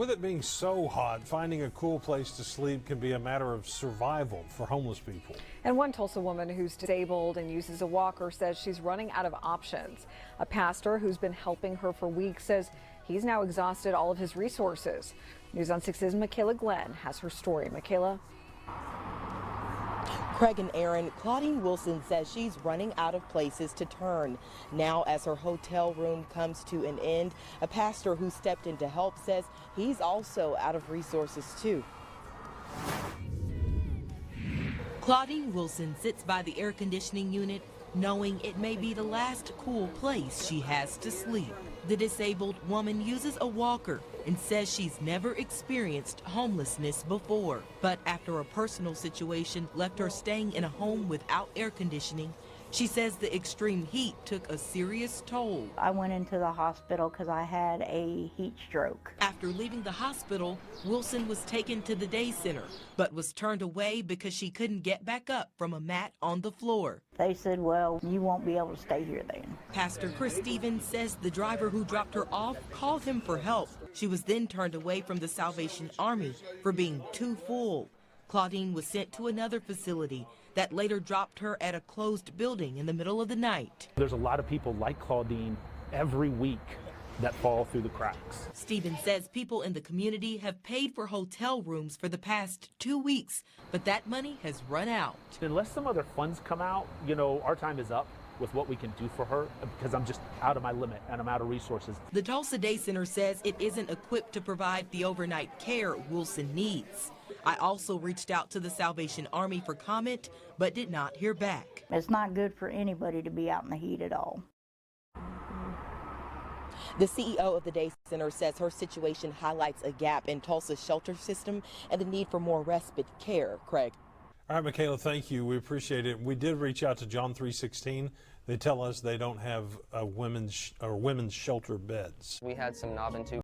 With it being so hot, finding a cool place to sleep can be a matter of survival for homeless people. And one Tulsa woman who's disabled and uses a walker says she's running out of options. A pastor who's been helping her for weeks says he's now exhausted all of his resources. News on 6's Michaela Glenn has her story. Michaela. Craig and Aaron, Claudine Wilson says she's running out of places to turn. Now, as her hotel room comes to an end, a pastor who stepped in to help says he's also out of resources too. Claudine Wilson sits by the air conditioning unit, knowing it may be the last cool place she has to sleep. The disabled woman uses a walker and says she's never experienced homelessness before. But after a personal situation left her staying in a home without air conditioning, she says the extreme heat took a serious toll. I went into the hospital because I had a heat stroke. After leaving the hospital, Wilson was taken to the day center, but was turned away because she couldn't get back up from a mat on the floor. They said, well, you won't be able to stay here then. Pastor Chris Stevens says the driver who dropped her off called him for help. She was then turned away from the Salvation Army for being too full. Claudine was sent to another facility that later dropped her at a closed building in the middle of the night. There's a lot of people like Claudine every week that fall through the cracks. Stevens says people in the community have paid for hotel rooms for the past 2 weeks, but that money has run out. Unless some other funds come out, you know, our time is up with what we can do for her because I'm just out of my limit and I'm out of resources. The Tulsa Day Center says it isn't equipped to provide the overnight care Wilson needs. I also reached out to the Salvation Army for comment, but did not hear back. It's not good for anybody to be out in the heat at all. The CEO of the Day Center says her situation highlights a gap in Tulsa's shelter system and the need for more respite care. Craig. All right, Michaela, thank you. We appreciate it. We did reach out to John 3:16. They tell us they don't have women's shelter beds. We had some knob and tube